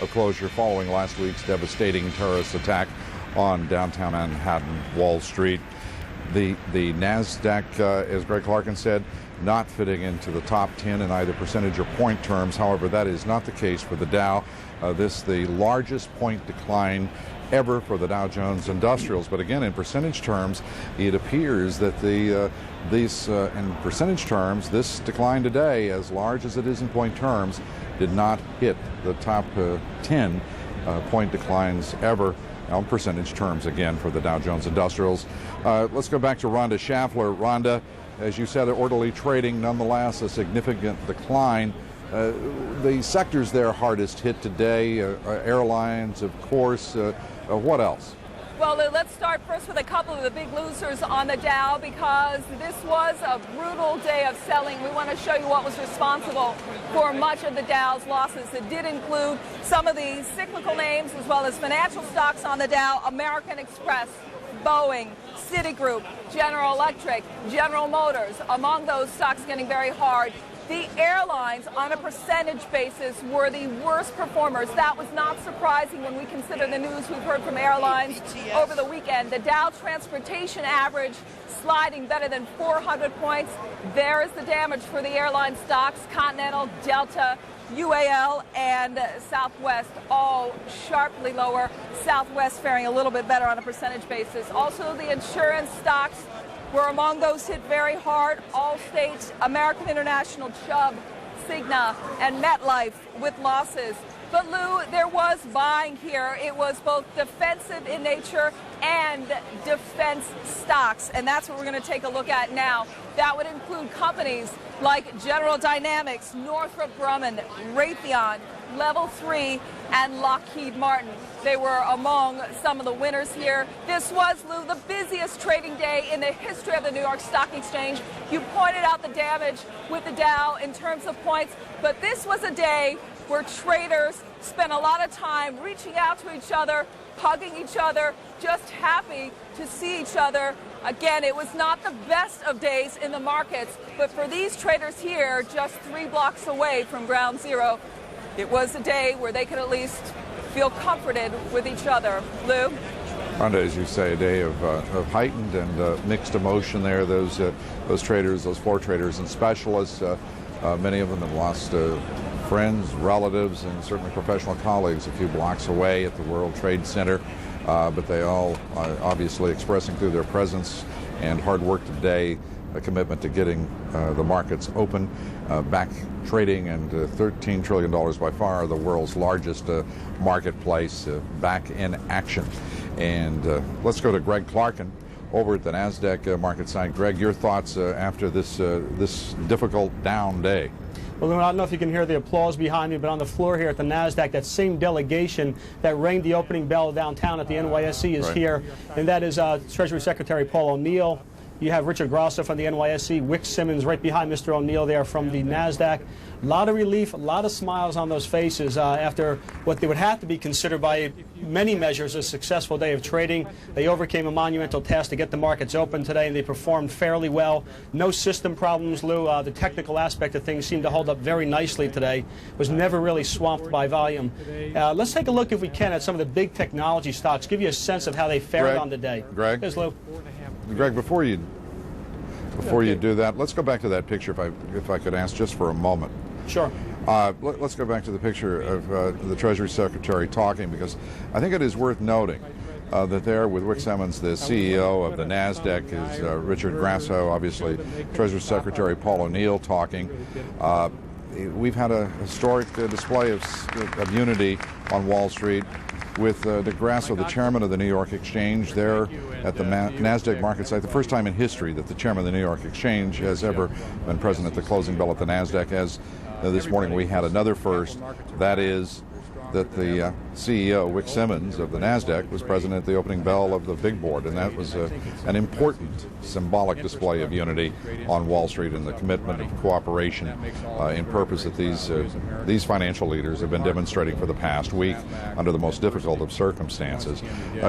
a closure following last week's devastating terrorist attack on downtown Manhattan, Wall Street. The NASDAQ, as Greg Clarkin said, not fitting into the top 10 in either percentage or point terms. However, that is not the case for the Dow. This the largest point decline ever for the Dow Jones Industrials. But again, in percentage terms, it appears that in percentage terms, this decline today, as large as it is in point terms, did not hit the top 10 point declines ever. In percentage terms, again, for the Dow Jones Industrials. Let's go back to Rhonda Schaffler. Rhonda, as you said, orderly trading, nonetheless, a significant decline. The sectors there hardest hit today, airlines, of course. What else? Well, let's start first with a couple of the big losers on the Dow, because this was a brutal day of selling. We want to show you what was responsible for much of the Dow's losses. It did include some of the cyclical names as well as financial stocks on the Dow: American Express, Boeing, Citigroup, General Electric, General Motors. Among those stocks getting very hard, the airlines, on a percentage basis, were the worst performers. That was not surprising when we consider the news we've heard from airlines over the weekend. The Dow Transportation Average sliding better than 400 points. There is the damage for the airline stocks: Continental, Delta, UAL, and Southwest, all sharply lower. Southwest faring a little bit better on a percentage basis. Also, the insurance stocks were among those hit very hard: Allstate, American International, Chubb, Cigna, and MetLife with losses. But Lou, there was buying here. It was both defensive in nature and defense stocks, and that's what we're going to take a look at now. That would include companies like General Dynamics, Northrop Grumman, Raytheon, Level 3, and Lockheed Martin. They were among some of the winners here. This was, Lou, the busiest trading day in the history of the New York Stock Exchange. You pointed out the damage with the Dow in terms of points, but this was a day where traders spent a lot of time reaching out to each other, hugging each other, just happy to see each other. Again, it was not the best of days in the markets, but for these traders here, just 3 blocks away from ground zero, it was a day where they could at least feel comforted with each other. Lou? Rhonda, as you say, a day of heightened and mixed emotion there. Those traders, those floor traders and specialists, many of them have lost friends, relatives, and certainly professional colleagues a few blocks away at the World Trade Center. But they all obviously expressing through their presence and hard work today a commitment to getting the markets open, back trading, and $13 trillion, by far the world's largest marketplace, back in action. And let's go to Greg Clarkin over at the NASDAQ market site. Greg, your thoughts after this difficult down day? Well, I don't know if you can hear the applause behind me, but on the floor here at the NASDAQ, that same delegation that rang the opening bell downtown at the NYSE is here, and that is Treasury Secretary Paul O'Neill. You have Richard Grosso from the NYSE, Wick Simmons right behind Mr. O'Neill there from the NASDAQ. A lot of relief, a lot of smiles on those faces after what they would have to be considered by many measures a successful day of trading. They overcame a monumental task to get the markets open today, and they performed fairly well. No system problems, Lou. The technical aspect of things seemed to hold up very nicely today. Was never really swamped by volume. Let's take a look, if we can, at some of the big technology stocks, give you a sense of how they fared on the day. Greg? Here's Lou. Greg, before you do that, let's go back to that picture, if I could ask just for a moment. Sure. Let's go back to the picture of the Treasury Secretary talking, because I think it is worth noting that there with Wick Simmons, the CEO of the NASDAQ, is Richard Grasso, obviously Treasury Secretary Paul O'Neill talking. We've had a historic display of unity on Wall Street with Dick Grasso, the chairman of the New York Exchange, there at the NASDAQ market site. The first time in history that the chairman of the New York Exchange has ever been present at the closing bell at the NASDAQ. As this morning we had another first, that is that the CEO, Wick Simmons of the NASDAQ, was present at the opening bell of the big board, and that was an important symbolic display of unity on Wall Street and the commitment of cooperation in purpose that these financial leaders have been demonstrating for the past week under the most difficult of circumstances.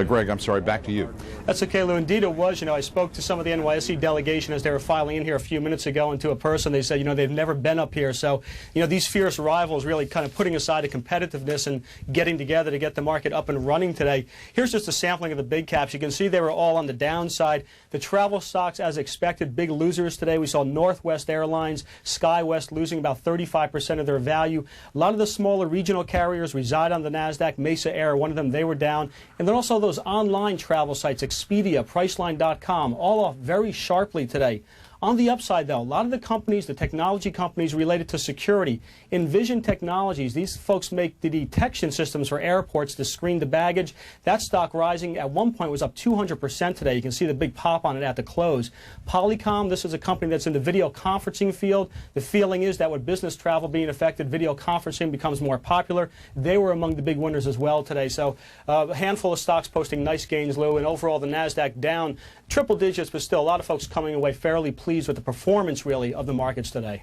Greg, I'm sorry, back to you. That's okay, Lou. Indeed it was. I spoke to some of the NYSE delegation as they were filing in here a few minutes ago, and to a person they said, they've never been up here. So these fierce rivals really kind of putting aside a competitiveness and getting together to get the market up and running today. Here's just a sampling of the big caps. You can see they were all on the downside. The travel stocks, as expected, big losers today. We saw Northwest Airlines, SkyWest losing about 35% of their value. A lot of the smaller regional carriers reside on the NASDAQ. Mesa Air, one of them, they were down. And then also those online travel sites, Expedia, Priceline.com, all off very sharply today. On the upside, though, a lot of the companies, the technology companies related to security, Envision Technologies, these folks make the detection systems for airports to screen the baggage. That stock rising at one point was up 200% today. You can see the big pop on it at the close. Polycom, this is a company that's in the video conferencing field. The feeling is that with business travel being affected, video conferencing becomes more popular. They were among the big winners as well today. So a handful of stocks posting nice gains, Lou, and overall the NASDAQ down triple digits, but still a lot of folks coming away fairly pleased with the performance, really, of the markets today.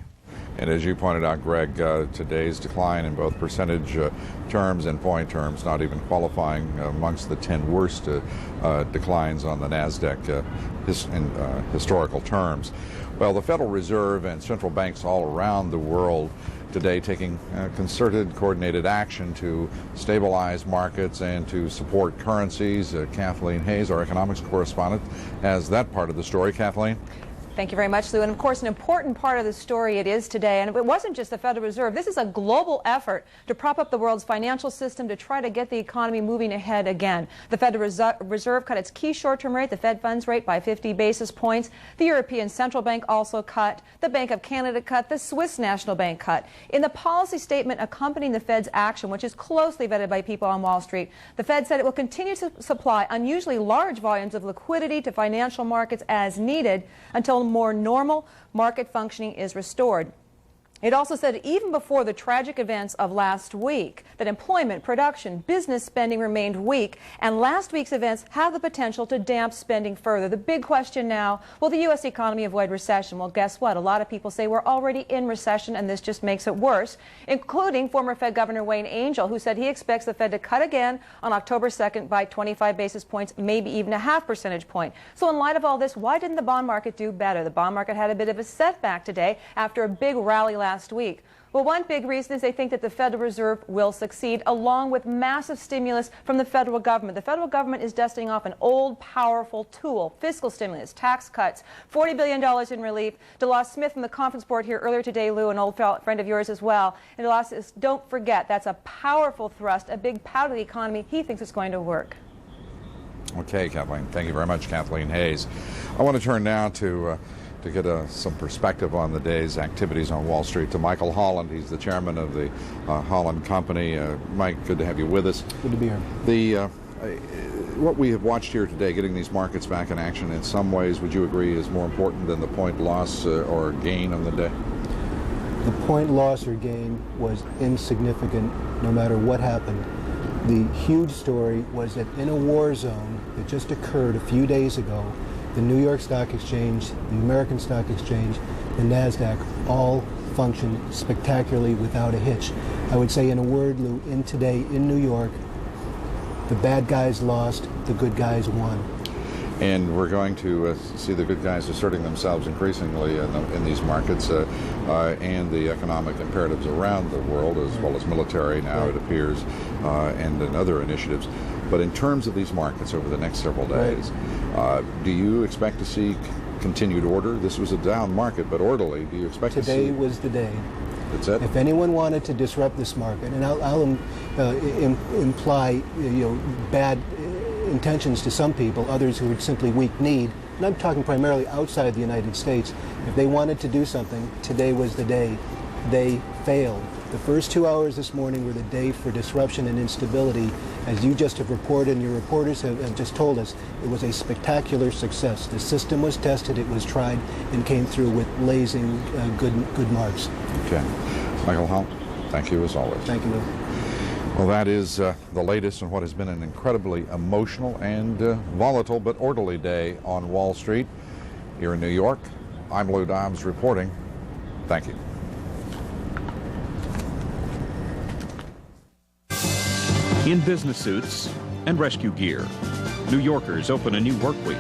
And as you pointed out, Greg, today's decline in both percentage terms and point terms, not even qualifying amongst the 10 worst declines on the NASDAQ in historical terms. Well, the Federal Reserve and central banks all around the world today taking concerted, coordinated action to stabilize markets and to support currencies. Kathleen Hays, our economics correspondent, has that part of the story. Kathleen? Thank you very much, Lou. And of course, an important part of the story it is today. And it wasn't just the Federal Reserve. This is a global effort to prop up the world's financial system to try to get the economy moving ahead again. The Federal Reserve cut its key short-term rate, the Fed funds rate, by 50 basis points. The European Central Bank also cut. The Bank of Canada cut. The Swiss National Bank cut. In the policy statement accompanying the Fed's action, which is closely vetted by people on Wall Street, the Fed said it will continue to supply unusually large volumes of liquidity to financial markets as needed until more normal market functioning is restored. It also said even before the tragic events of last week that employment, production, business spending remained weak, and last week's events have the potential to damp spending further. The big question now, will the U.S. economy avoid recession? Well, guess what? A lot of people say we're already in recession, and this just makes it worse, including former Fed Governor Wayne Angell, who said he expects the Fed to cut again on October 2nd by 25 basis points, maybe even a half percentage point. So in light of all this, why didn't the bond market do better? The bond market had a bit of a setback today after a big rally last week. Well, one big reason is they think that the Federal Reserve will succeed, along with massive stimulus from the federal government. The federal government is dusting off an old, powerful tool, fiscal stimulus, tax cuts, $40 billion in relief. DeLoss Smith from the conference board here earlier today, Lou, an old friend of yours as well. And DeLoss says, don't forget, that's a powerful thrust, a big pout of the economy. He thinks it's going to work. Okay, Kathleen. Thank you very much, Kathleen Hays. I want to turn now to get some perspective on the day's activities on Wall Street to Michael Holland. He's the chairman of the Holland Company. Mike, good to have you with us. Good to be here. What we have watched here today, getting these markets back in action, in some ways, would you agree, is more important than the point loss or gain on the day? The point loss or gain was insignificant no matter what happened. The huge story was that in a war zone that just occurred a few days ago, the New York Stock Exchange, the American Stock Exchange, the NASDAQ all functioned spectacularly without a hitch. I would say, in a word, Lou, in today in New York, the bad guys lost, the good guys won. And we're going to see the good guys asserting themselves increasingly in these markets and the economic imperatives around the world, as well as military now, it appears, and in other initiatives. But in terms of these markets over the next several days, do you expect to see continued order? This was a down market, but orderly. Do you expect to see? Today was the day. That's it? If anyone wanted to disrupt this market, and I'll imply bad intentions to some people, others who are simply weak need, and I'm talking primarily outside the United States, if they wanted to do something, today was the day. They failed. The first 2 hours this morning were the day for disruption and instability. As you just have reported and your reporters have just told us, it was a spectacular success. The system was tested, it was tried, and came through with blazing good marks. Okay. Michael Holland, thank you as always. Thank you, Lou. Well, that is the latest in what has been an incredibly emotional and volatile but orderly day on Wall Street here in New York. I'm Lou Dobbs reporting. Thank you. In business suits and rescue gear, New Yorkers open a new work week,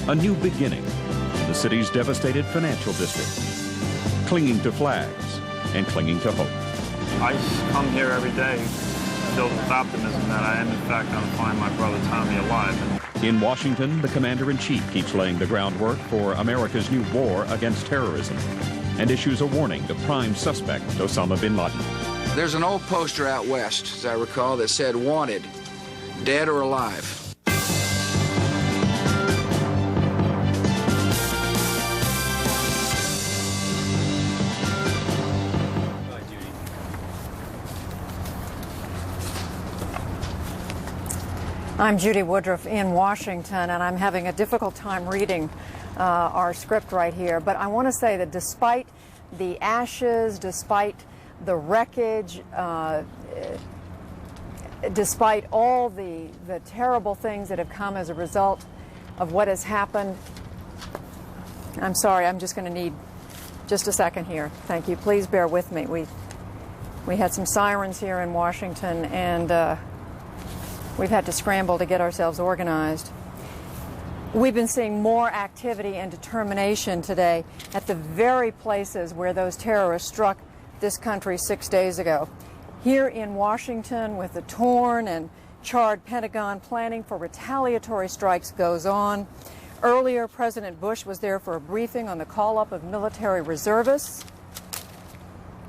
a new beginning in the city's devastated financial district. Clinging to flags, and clinging to hope. I come here every day filled with optimism that I am in fact going to find my brother Tommy alive. In Washington, the commander-in-chief keeps laying the groundwork for America's new war against terrorism and issues a warning to prime suspect Osama bin Laden. There's an old poster out west, as I recall, that said, "Wanted, dead or alive." I'm Judy Woodruff in Washington, and I'm having a difficult time reading our script right here. But I want to say that despite the ashes, despite the wreckage, despite all the terrible things that have come as a result of what has happened, I'm sorry, I'm just going to need just a second here. Thank you. Please bear with me. We had some sirens here in Washington, and we've had to scramble to get ourselves organized. We've been seeing more activity and determination today at the very places where those terrorists struck this country 6 days ago. Here in Washington, with the torn and charred Pentagon, planning for retaliatory strikes goes on. Earlier, President Bush was there for a briefing on the call-up of military reservists,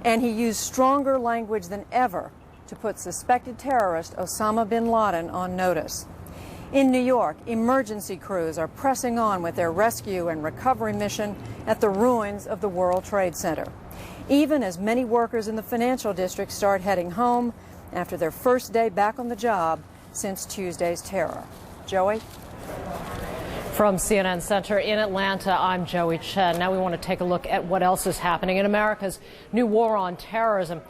and he used stronger language than ever to put suspected terrorist Osama bin Laden on notice. In New York, emergency crews are pressing on with their rescue and recovery mission at the ruins of the World Trade Center, even as many workers in the financial district start heading home after their first day back on the job since Tuesday's terror. Joey? From CNN Center in Atlanta, I'm Joey Chen. Now we want to take a look at what else is happening in America's new war on terrorism.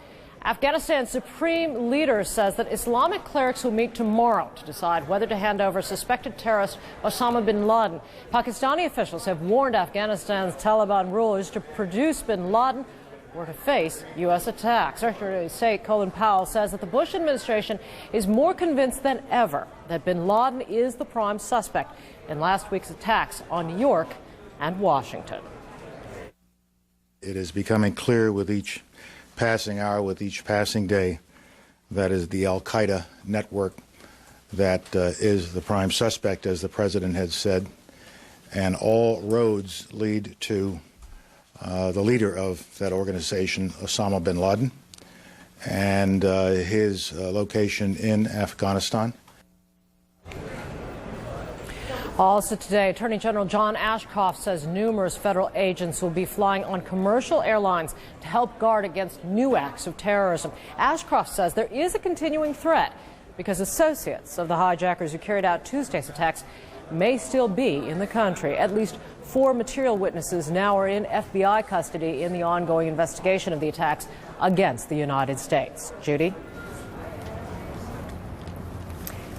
Afghanistan's supreme leader says that Islamic clerics will meet tomorrow to decide whether to hand over suspected terrorist Osama bin Laden. Pakistani officials have warned Afghanistan's Taliban rulers to produce bin Laden or to face U.S. attacks. Secretary of State Colin Powell says that the Bush administration is more convinced than ever that bin Laden is the prime suspect in last week's attacks on New York and Washington. It is becoming clear with each passing hour, with each passing day, that is the al-Qaeda network that is the prime suspect, as the president had said, and all roads lead to the leader of that organization, Osama bin Laden, and his location in Afghanistan. Also today, Attorney General John Ashcroft says numerous federal agents will be flying on commercial airlines to help guard against new acts of terrorism. Ashcroft says there is a continuing threat because associates of the hijackers who carried out Tuesday's attacks may still be in the country. At least 4 material witnesses now are in FBI custody in the ongoing investigation of the attacks against the United States. Judy?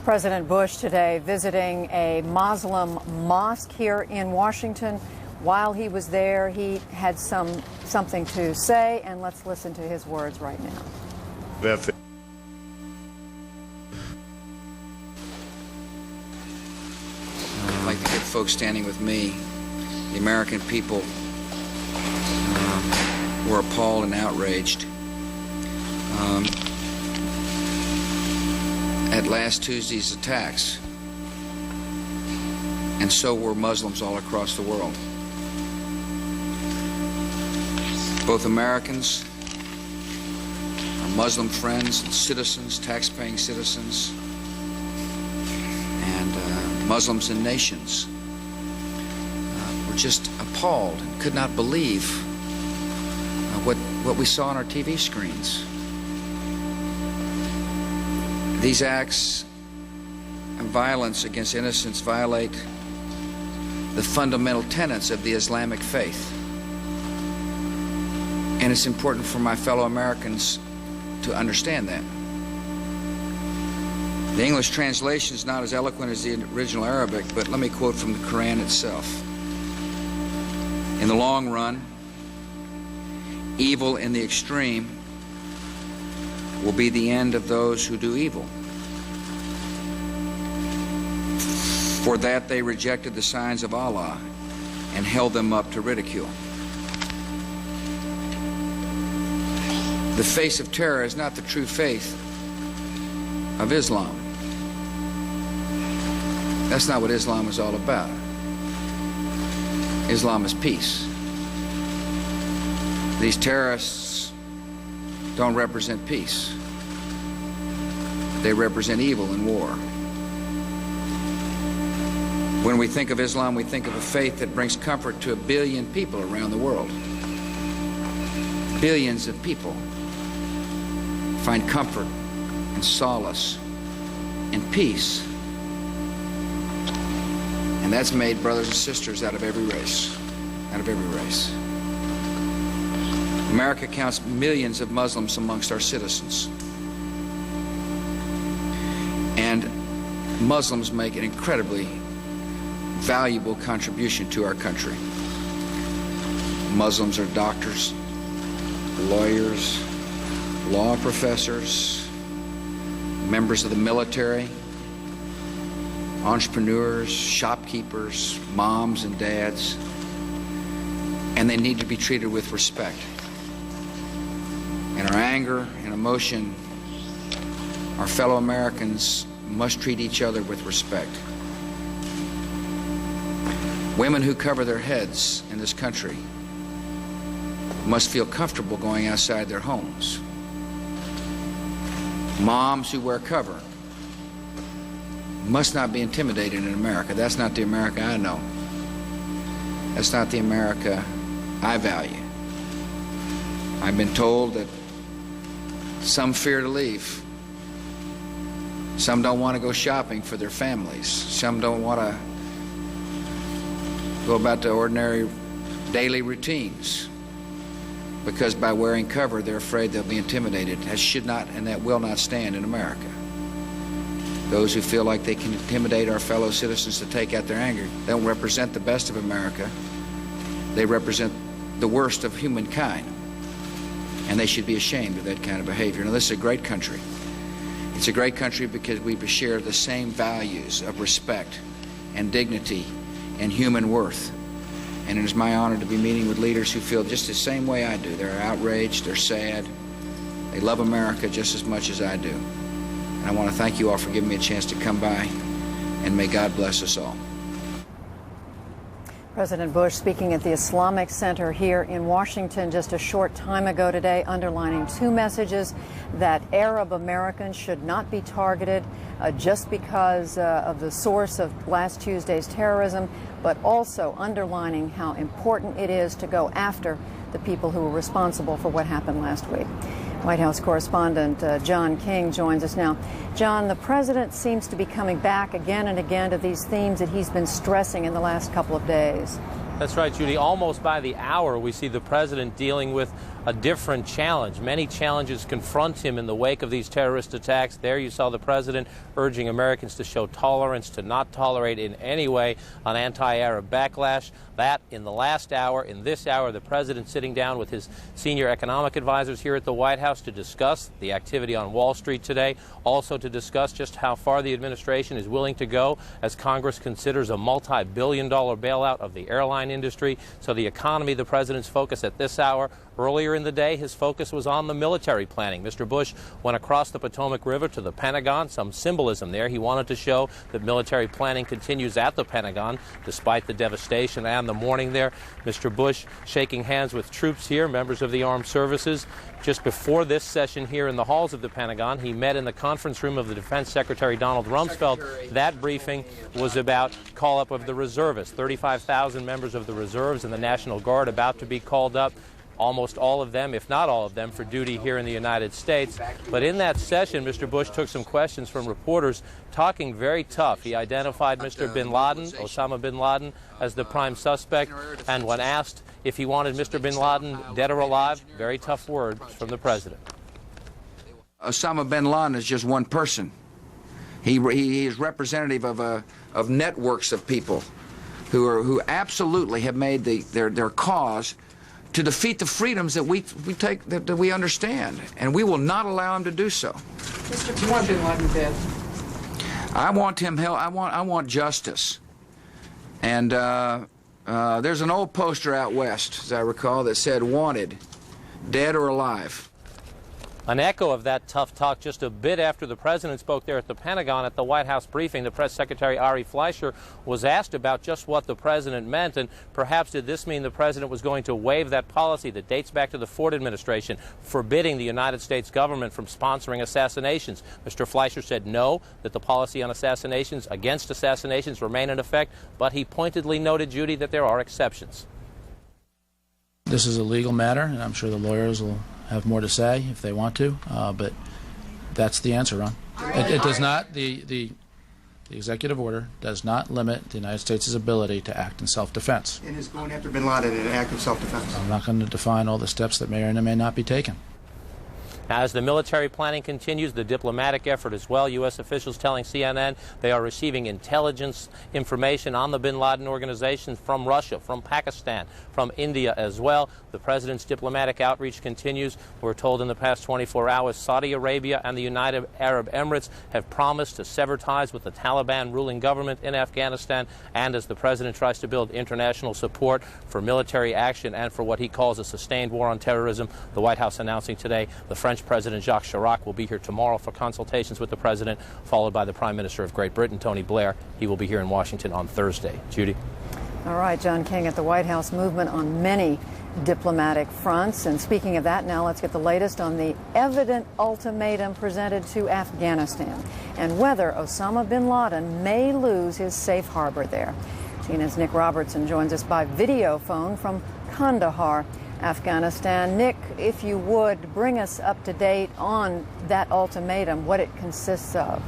President Bush today visiting a Muslim mosque here in Washington. While he was there, he had something to say, and let's listen to his words right now. I'd like to get folks standing with me. The American people were appalled and outraged at last Tuesday's attacks, and so were Muslims all across the world. Both Americans, our Muslim friends and citizens, tax-paying citizens, and Muslims in nations were just appalled and could not believe what we saw on our TV screens. These acts of violence against innocents violate the fundamental tenets of the Islamic faith. And it's important for my fellow Americans to understand that. The English translation is not as eloquent as the original Arabic, but let me quote from the Quran itself. In the long run, evil in the extreme will be the end of those who do evil. For that they rejected the signs of Allah and held them up to ridicule. The face of terror is not the true faith of Islam. That's not what Islam is all about. Islam is peace. These terrorists don't represent peace. They represent evil and war. When we think of Islam, we think of a faith that brings comfort to 1 billion people around the world. Billions of people find comfort and solace and peace. And that's made brothers and sisters out of every race. Out of every race. America counts millions of Muslims amongst our citizens. And Muslims make an incredibly valuable contribution to our country. Muslims are doctors, lawyers, law professors, members of the military, entrepreneurs, shopkeepers, moms and dads, and they need to be treated with respect. In our anger and emotion, our fellow Americans must treat each other with respect. Women who cover their heads in this country must feel comfortable going outside their homes. Moms who wear cover must not be intimidated in America. That's not the America I know. That's not the America I value. I've been told that some fear to leave. Some don't want to go shopping for their families. Some don't want to go about the ordinary daily routines because by wearing cover they're afraid they'll be intimidated. That should not and that will not stand in America. Those who feel like they can intimidate our fellow citizens to take out their anger don't represent the best of America. They represent the worst of humankind. And they should be ashamed of that kind of behavior. Now, this is a great country. It's a great country because we share the same values of respect and dignity and human worth. And it is my honor to be meeting with leaders who feel just the same way I do. They're outraged, they're sad, they love America just as much as I do. And I want to thank you all for giving me a chance to come by, and may God bless us all. President Bush speaking at the Islamic Center here in Washington just a short time ago today, underlining two messages: that Arab Americans should not be targeted just because of the source of last Tuesday's terrorism, but also underlining how important it is to go after the people who were responsible for what happened last week. White House correspondent John King joins us now. John, the president seems to be coming back again and again to these themes that he's been stressing in the last couple of days. That's right, Judy. Almost by the hour, we see the president dealing with a different challenge. Many challenges confront him in the wake of these terrorist attacks. There you saw the president urging Americans to show tolerance, to not tolerate in any way an anti-Arab backlash. That in the last hour, in this hour, the president sitting down with his senior economic advisors here at the White House to discuss the activity on Wall Street today, also to discuss just how far the administration is willing to go as Congress considers a multi-billion-dollar bailout of the airline industry. So the economy, the president's focus at this hour. Earlier in the day, his focus was on the military planning. Mr. Bush went across the Potomac River to the Pentagon, some symbolism there. He wanted to show that military planning continues at the Pentagon despite the devastation and the mourning there. Mr. Bush shaking hands with troops here, members of the armed services. Just before this session here in the halls of the Pentagon, he met in the conference room of the Defense Secretary Donald Rumsfeld. That briefing was about call-up of the reservists, 35,000 members of the reserves and the National Guard about to be called up. Almost all of them, if not all of them, for duty here in the United States. But in that session, Mr. Bush took some questions from reporters, talking very tough. He identified Mr. bin Laden, Osama bin Laden, as the prime suspect, and when asked if he wanted Mr. bin Laden dead or alive, very tough words from the president. Osama bin Laden is just one person. He is representative of networks of people who absolutely have made their cause to defeat the freedoms that we understand, and we will not allow him to do so. You want bin Laden dead? I want him held. I want justice. And there's an old poster out west, as I recall, that said "Wanted, dead or alive." An echo of that tough talk just a bit after the president spoke there at the Pentagon at the White House briefing. The press secretary, Ari Fleischer, was asked about just what the president meant, and perhaps did this mean the president was going to waive that policy that dates back to the Ford administration, forbidding the United States government from sponsoring assassinations. Mr. Fleischer said no, that the policy on assassinations, against assassinations, remain in effect, but he pointedly noted, Judy, that there are exceptions. This is a legal matter, and I'm sure the lawyers will have more to say if they want to, but that's the answer, Ron. It does not, the executive order does not limit the United States' ability to act in self-defense. And is going after bin Laden an act of self-defense? I'm not going to define all the steps that may or may not be taken. As the military planning continues, the diplomatic effort as well. U.S. officials telling CNN they are receiving intelligence information on the bin Laden organization from Russia, from Pakistan, from India as well. The president's diplomatic outreach continues. We're told in the past 24 hours, Saudi Arabia and the United Arab Emirates have promised to sever ties with the Taliban ruling government in Afghanistan. And as the president tries to build international support for military action and for what he calls a sustained war on terrorism, the White House announcing today the French President Jacques Chirac will be here tomorrow for consultations with the president, followed by the Prime Minister of Great Britain, Tony Blair. He will be here in Washington on Thursday. Judy. All right, John King at the White House, movement on many diplomatic fronts. And speaking of that, now let's get the latest on the evident ultimatum presented to Afghanistan and whether Osama bin Laden may lose his safe harbor there. CNN's Nick Robertson joins us by video phone from Kandahar, Afghanistan. Nick, if you would, bring us up to date on that ultimatum, what it consists of.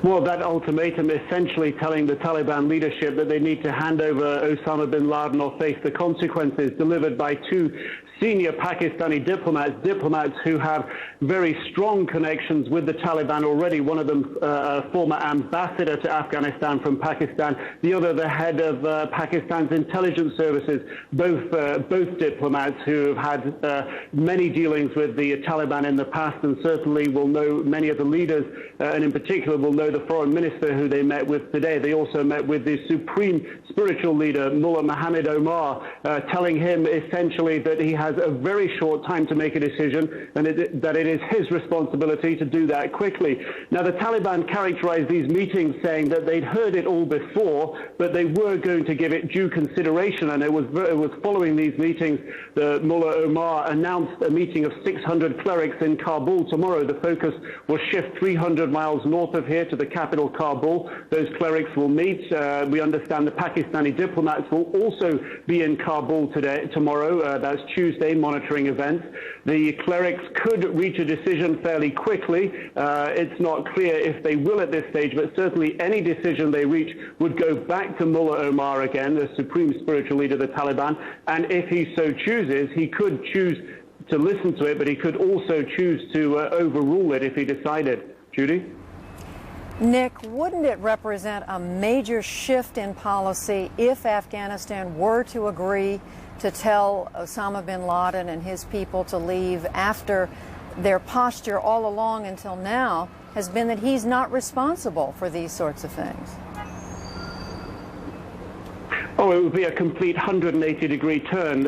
Well, that ultimatum essentially telling the Taliban leadership that they need to hand over Osama bin Laden or face the consequences, delivered by two senior Pakistani diplomats who have very strong connections with the Taliban already. One of them a former ambassador to Afghanistan from Pakistan, the other the head of Pakistan's intelligence services, both diplomats who have had many dealings with the Taliban in the past and certainly will know many of the leaders, and in particular will know the foreign minister who they met with today. They also met with the supreme spiritual leader, Mullah Muhammad Omar, telling him essentially that he has a very short time to make a decision and that it is his responsibility to do that quickly. Now, the Taliban characterized these meetings saying that they'd heard it all before, but they were going to give it due consideration, and it was following these meetings that Mullah Omar announced a meeting of 600 clerics in Kabul tomorrow. The focus will shift 300 miles north of here to the capital, Kabul. Those clerics will meet. We understand the Pakistani diplomats will also be in Kabul tomorrow. That's Tuesday, monitoring events. The clerics could reach a decision fairly quickly. It's not clear if they will at this stage, but certainly any decision they reach would go back to Mullah Omar again, the supreme spiritual leader of the Taliban. And if he so chooses, he could choose to listen to it, but he could also choose to overrule it if he decided. Judy? Nick, wouldn't it represent a major shift in policy if Afghanistan were to agree to tell Osama bin Laden and his people to leave after their posture all along until now has been that he's not responsible for these sorts of things? Oh, it would be a complete 180-degree turn.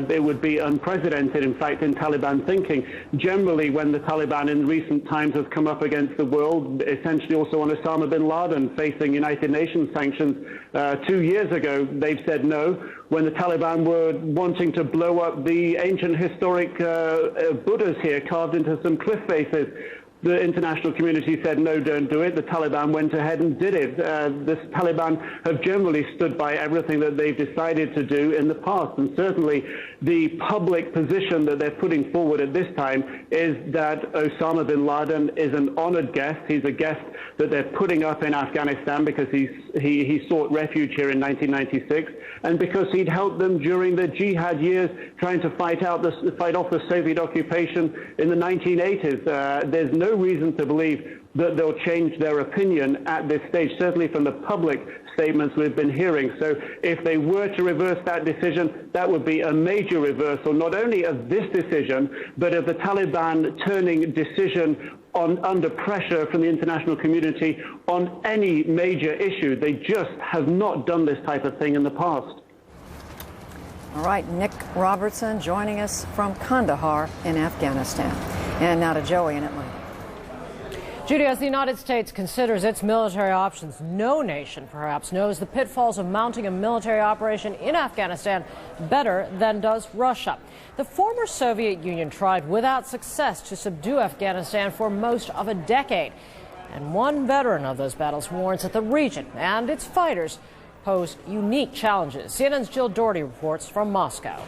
It would be unprecedented, in fact, in Taliban thinking. Generally, when the Taliban in recent times has come up against the world, essentially also on Osama bin Laden facing United Nations sanctions 2 years ago, they've said no. When the Taliban were wanting to blow up the ancient historic Buddhas here carved into some cliff faces, the international community said, no, don't do it. The Taliban went ahead and did it. The Taliban have generally stood by everything that they've decided to do in the past. And certainly the public position that they're putting forward at this time is that Osama bin Laden is an honored guest. He's a guest that they're putting up in Afghanistan because he sought refuge here in 1996 and because he'd helped them during the jihad years trying to fight off the Soviet occupation in the 1980s. There's no reason to believe that they'll change their opinion at this stage, certainly from the public statements we've been hearing. So if they were to reverse that decision, that would be a major reversal, not only of this decision, but of the Taliban turning decision under pressure from the international community on any major issue. They just have not done this type of thing in the past. All right, Nick Robertson joining us from Kandahar in Afghanistan. And now to Joey in Atlanta. Judy, as the United States considers its military options, no nation perhaps knows the pitfalls of mounting a military operation in Afghanistan better than does Russia. The former Soviet Union tried without success to subdue Afghanistan for most of a decade. And one veteran of those battles warns that the region and its fighters pose unique challenges. CNN's Jill Doherty reports from Moscow.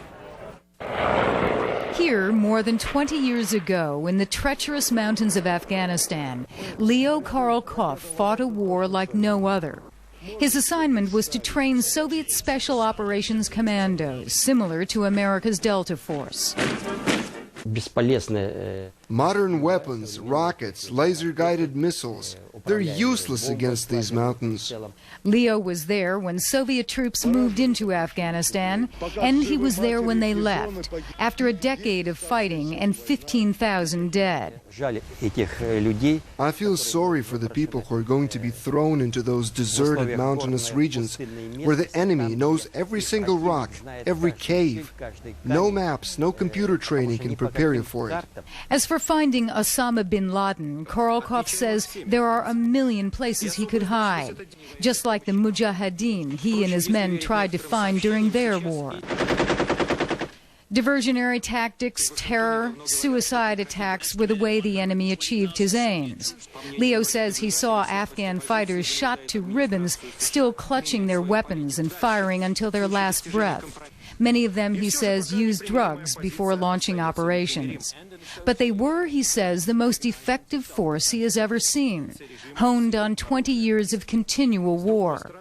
Here, more than 20 years ago, in the treacherous mountains of Afghanistan, Leo Karolkov fought a war like no other. His assignment was to train Soviet Special Operations Commandos, similar to America's Delta Force. Modern weapons, rockets, laser-guided missiles, they're useless against these mountains. Leo was there when Soviet troops moved into Afghanistan, and he was there when they left, after a decade of fighting and 15,000 dead. I feel sorry for the people who are going to be thrown into those deserted mountainous regions where the enemy knows every single rock, every cave. No maps, no computer training can prepare you for it. As for finding Osama bin Laden, Karolkov says there are a million places he could hide, just like the Mujahideen he and his men tried to find during their war. Diversionary tactics, terror, suicide attacks were the way the enemy achieved his aims. Leo says he saw Afghan fighters shot to ribbons, still clutching their weapons and firing until their last breath. Many of them, he says, used drugs before launching operations. But they were, he says, the most effective force he has ever seen, honed on 20 years of continual war.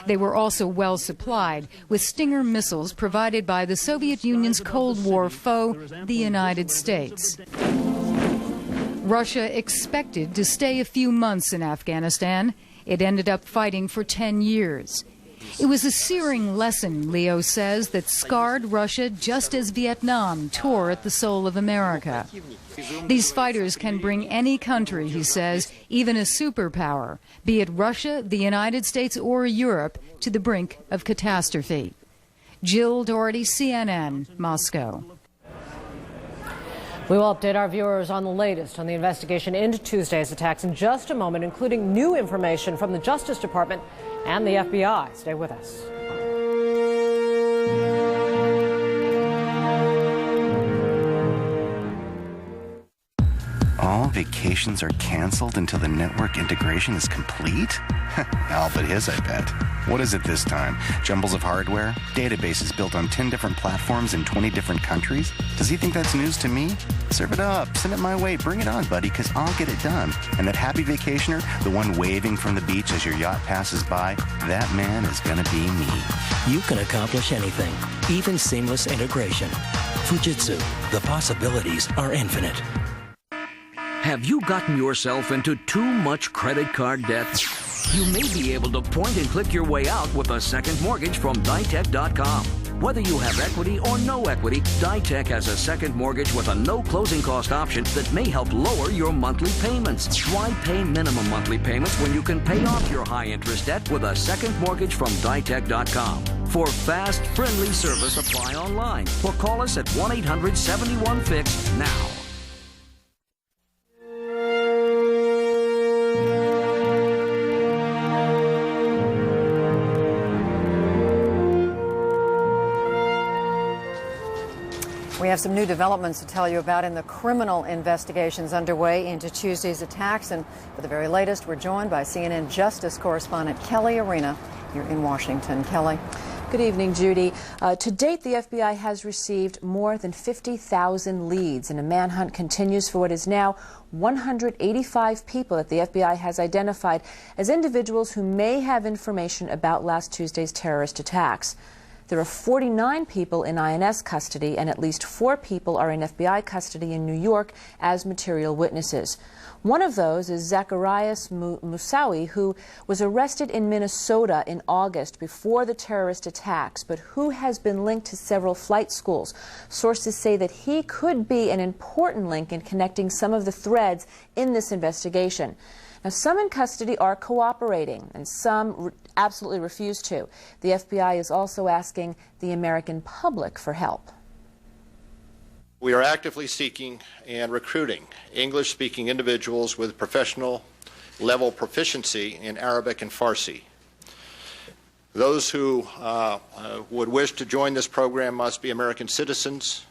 They were also well supplied with Stinger missiles provided by the Soviet Union's Cold War foe, the United States. Russia expected to stay a few months in Afghanistan. It ended up fighting for 10 years. It was a searing lesson, Leo says, that scarred Russia just as Vietnam tore at the soul of America. These fighters can bring any country, he says, even a superpower, be it Russia, the United States, or Europe, to the brink of catastrophe. Jill Doherty, CNN, Moscow. We will update our viewers on the latest on the investigation into Tuesday's attacks in just a moment, including new information from the Justice Department and the FBI. Stay with us. All vacations are canceled until the network integration is complete? All but his, I bet. What is it this time? Jumbles of hardware? Databases built on 10 different platforms in 20 different countries? Does he think that's news to me? Serve it up. Send it my way. Bring it on, buddy, because I'll get it done. And that happy vacationer, the one waving from the beach as your yacht passes by, that man is going to be me. You can accomplish anything, even seamless integration. Fujitsu, the possibilities are infinite. Have you gotten yourself into too much credit card debt? You may be able to point and click your way out with a second mortgage from Ditech.com. Whether you have equity or no equity, Ditech has a second mortgage with a no closing cost option that may help lower your monthly payments. Why pay minimum monthly payments when you can pay off your high interest debt with a second mortgage from Ditech.com? For fast, friendly service, apply online or call us at 1-800-71-FIX now. We have some new developments to tell you about in the criminal investigations underway into Tuesday's attacks. And for the very latest, we're joined by CNN Justice correspondent Kelly Arena here in Washington. Kelly. Good evening, Judy. To date, the FBI has received more than 50,000 leads, and a manhunt continues for what is now 185 people that the FBI has identified as individuals who may have information about last Tuesday's terrorist attacks. There are 49 people in INS custody, and at least 4 people are in FBI custody in New York as material witnesses. One of those is Zacharias Moussaoui, who was arrested in Minnesota in August before the terrorist attacks, but who has been linked to several flight schools. Sources say that he could be an important link in connecting some of the threads in this investigation. Now, some in custody are cooperating, and some absolutely refuse to. The FBI is also asking the American public for help. We are actively seeking and recruiting English-speaking individuals with professional level proficiency in Arabic and Farsi. Those who would wish to join this program must be American citizens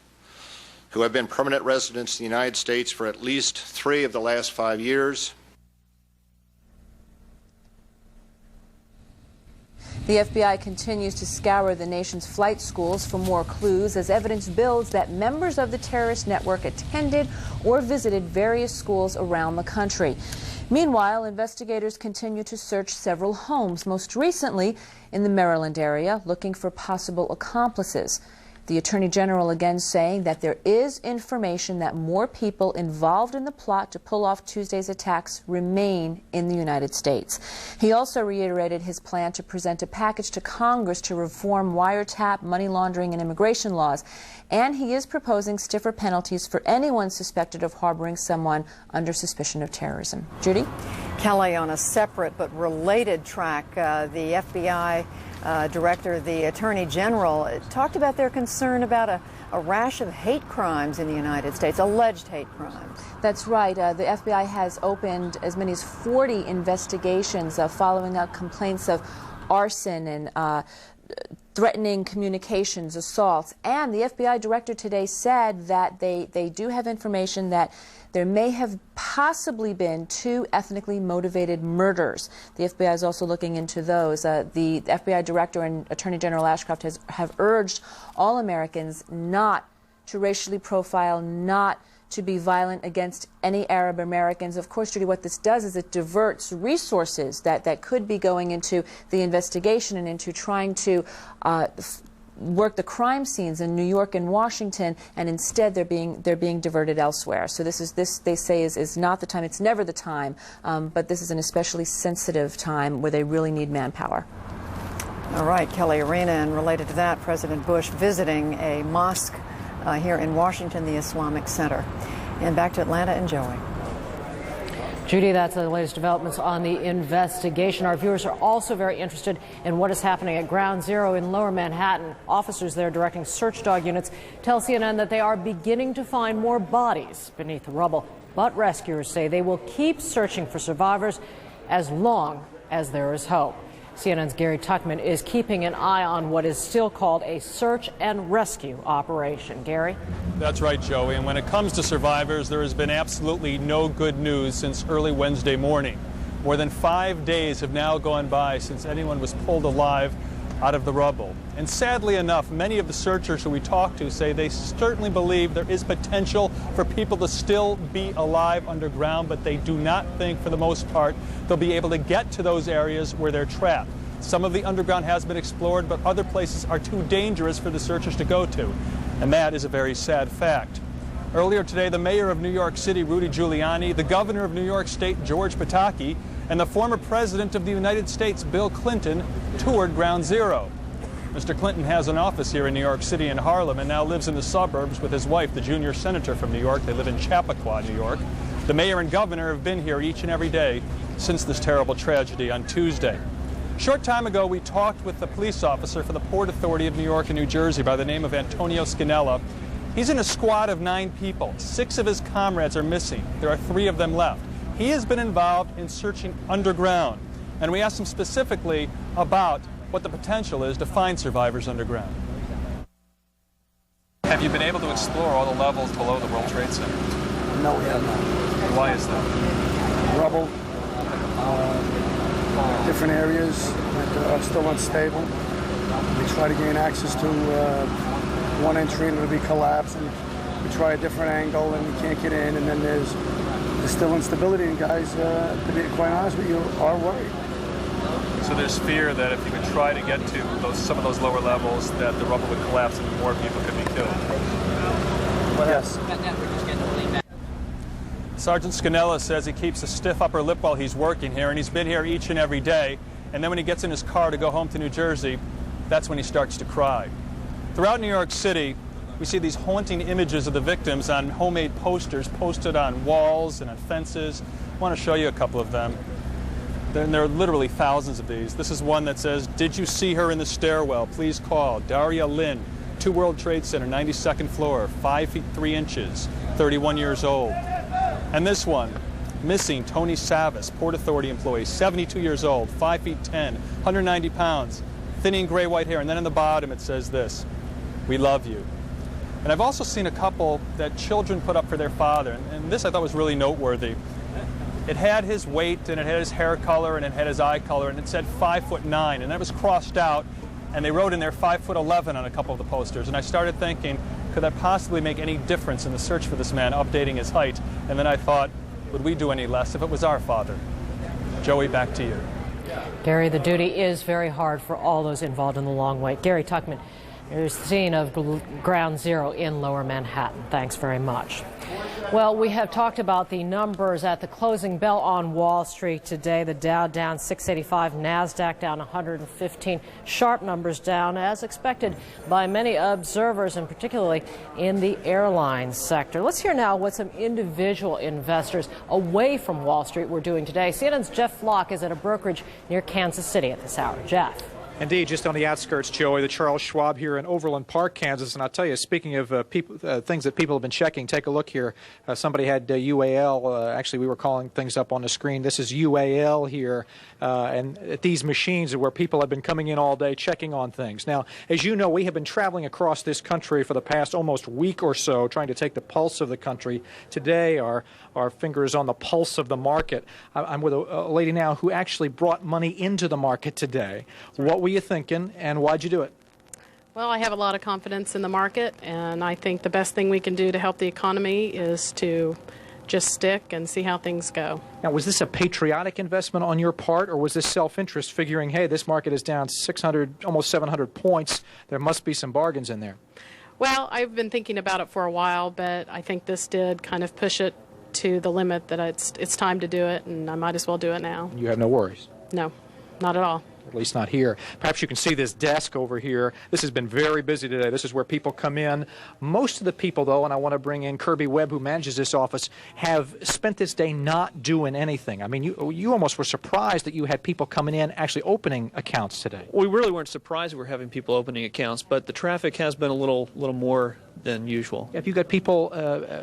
who have been permanent residents in the United States for at least 3 of the last 5 years. The FBI continues to scour the nation's flight schools for more clues as evidence builds that members of the terrorist network attended or visited various schools around the country. Meanwhile, investigators continue to search several homes, most recently in the Maryland area, looking for possible accomplices. The Attorney General again saying that there is information that more people involved in the plot to pull off Tuesday's attacks remain in the United States. He also reiterated his plan to present a package to Congress to reform wiretap, money laundering, and immigration laws. And he is proposing stiffer penalties for anyone suspected of harboring someone under suspicion of terrorism. Judy? Kelly, on a separate but related track, the FBI Director, the Attorney General, talked about their concern about a rash of hate crimes in the United States, alleged hate crimes. That's right. The FBI has opened as many as 40 investigations following up complaints of arson and threatening communications, assaults. And the FBI Director today said that they do have information that there may have possibly been 2 ethnically motivated murders. The FBI is also looking into those. The FBI Director and Attorney General Ashcroft have urged all Americans not to racially profile, not to be violent against any Arab Americans. Of course, Judy, what this does is it diverts resources that could be going into the investigation and into trying to work the crime scenes in New York and Washington, and instead they're being diverted elsewhere. So this they say is not the time. It's never the time, but this is an especially sensitive time where they really need manpower. All right, Kelly Arena, and related to that, President Bush visiting a mosque here in Washington, the Islamic Center. And back to Atlanta and Joey. Judy, that's the latest developments on the investigation. Our viewers are also very interested in what is happening at Ground Zero in Lower Manhattan. Officers there directing search dog units tell CNN that they are beginning to find more bodies beneath the rubble. But rescuers say they will keep searching for survivors as long as there is hope. CNN's Gary Tuckman is keeping an eye on what is still called a search and rescue operation. Gary? That's right, Joey. And when it comes to survivors, there has been absolutely no good news since early Wednesday morning. More than 5 days have now gone by since anyone was pulled alive out of the rubble. And sadly enough, many of the searchers who we talked to say they certainly believe there is potential for people to still be alive underground, but they do not think, for the most part, they'll be able to get to those areas where they're trapped. Some of the underground has been explored, but other places are too dangerous for the searchers to go to. And that is a very sad fact. Earlier today, the mayor of New York City, Rudy Giuliani, the governor of New York State, George Pataki, and the former president of the United States, Bill Clinton, toured Ground Zero. Mr. Clinton has an office here in New York City and Harlem and now lives in the suburbs with his wife, the junior senator from New York. They live in Chappaqua, New York. The mayor and governor have been here each and every day since this terrible tragedy on Tuesday. A short time ago, we talked with the police officer for the Port Authority of New York and New Jersey by the name of Antonio Scannella. He's in a squad of 9 people. 6 of his comrades are missing. There are 3 of them left. He has been involved in searching underground, and we asked him specifically about what the potential is to find survivors underground. Have you been able to explore all the levels below the World Trade Center? No, we have not. Why is that? Rubble, different areas that are still unstable. We try to gain access to one entry and it'll be collapsed, and we try a different angle and we can't get in, and then there's still instability, and guys, to be quite honest with you, are worried. So there's fear that if you could try to get to some of those lower levels, that the rubble would collapse and more people could be killed. Yes. Sergeant Scannella says he keeps a stiff upper lip while he's working here, and he's been here each and every day. And then when he gets in his car to go home to New Jersey, that's when he starts to cry. Throughout New York City, we see these haunting images of the victims on homemade posters posted on walls and on fences. want to show you a couple of them. There are literally thousands of these. This is one that says, "Did you see her in the stairwell? Please call Daria Lynn, 2 World Trade Center, 92nd floor, 5 feet 3 inches, 31 years old." And this one, "Missing Tony Savas, Port Authority employee, 72 years old, 5 feet 10, 190 pounds, thinning gray-white hair." And then in the bottom it says this, "We love you." And I've also seen a couple that children put up for their father, and this I thought was really noteworthy. It had his weight, and it had his hair color, and it had his eye color, and it said 5'9", and that was crossed out, and they wrote in there 5'11" on a couple of the posters. And I started thinking, could that possibly make any difference in the search for this man, updating his height? And then I thought, would we do any less if it was our father? Joey, back to you. Gary, the duty is very hard for all those involved in the long wait. Gary Tuchman, there's the scene of Ground Zero in Lower Manhattan. Thanks very much. Well, we have talked about the numbers at the closing bell on Wall Street today. The Dow down 685, NASDAQ down 115. Sharp numbers down, as expected by many observers, and particularly in the airline sector. Let's hear now what some individual investors away from Wall Street were doing today. CNN's Jeff Flock is at a brokerage near Kansas City at this hour. Jeff. Indeed, just on the outskirts, Joey, the Charles Schwab here in Overland Park, Kansas. And I'll tell you, speaking of things that people have been checking, take a look here. Somebody had UAL. Actually, we were calling things up on the screen. This is UAL here. And at these machines where people have been coming in all day checking on things. Now, as you know, we have been traveling across this country for the past almost week or so, trying to take the pulse of the country. Today, our finger is on the pulse of the market. I'm with a lady now who actually brought money into the market today. What were you thinking, and why'd you do it? Well, I have a lot of confidence in the market, and I think the best thing we can do to help the economy is to just stick and see how things go. Now, was this a patriotic investment on your part, or was this self-interest, figuring, hey, this market is down 600, almost 700 points, there must be some bargains in there? Well, I've been thinking about it for a while, but I think this did kind of push it to the limit that it's time to do it, and I might as well do it now. You have no worries? No, not at all. At least not here. Perhaps you can see this desk over here. This has been very busy today. This is where people come in. Most of the people, though, and I want to bring in Kirby Webb, who manages this office, have spent this day not doing anything. I mean, you almost were surprised that you had people coming in actually opening accounts today. We really weren't surprised we were having people opening accounts, but the traffic has been a little more than usual. Have you got people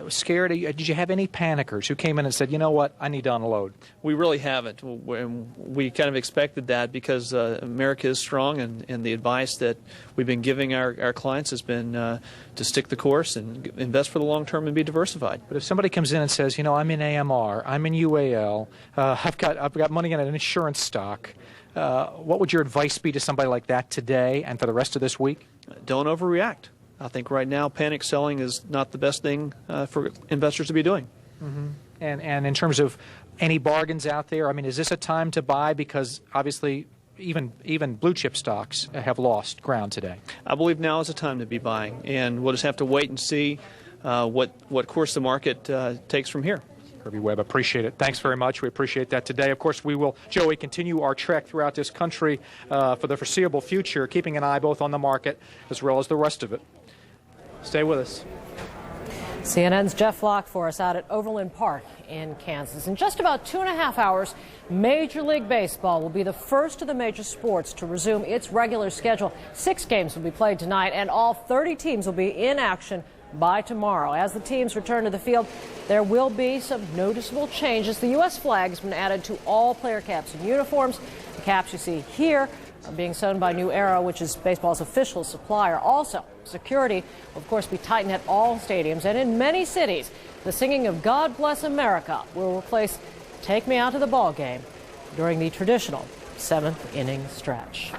scared? Did you have any panickers who came in and said, you know what, I need to unload? We really haven't. We kind of expected that because America is strong, and the advice that we've been giving our clients has been to stick the course and invest for the long term and be diversified. But if somebody comes in and says, you know, I'm in AMR, I'm in UAL, I've got money in an insurance stock, what would your advice be to somebody like that today and for the rest of this week? Don't overreact. I think right now panic selling is not the best thing for investors to be doing. Mm-hmm. And in terms of any bargains out there, I mean, is this a time to buy? Because obviously even blue chip stocks have lost ground today. I believe now is the time to be buying, and we'll just have to wait and see what course the market takes from here. Kirby Webb, appreciate it. Thanks very much. We appreciate that today. Of course, we will, Joey, continue our trek throughout this country for the foreseeable future, keeping an eye both on the market as well as the rest of it. Stay with us. CNN's Jeff Flock for us out at Overland Park in Kansas. In just about 2.5 hours, Major League Baseball will be the first of the major sports to resume its regular schedule. 6 games will be played tonight, and all 30 teams will be in action by tomorrow. As the teams return to the field, there will be some noticeable changes. The U.S. flag has been added to all player caps and uniforms. The caps you see here are being sewn by New Era, which is baseball's official supplier. Also, security will, of course, be tightened at all stadiums, and in many cities, the singing of God Bless America will replace Take Me Out to the Ball Game during the traditional 7th inning stretch.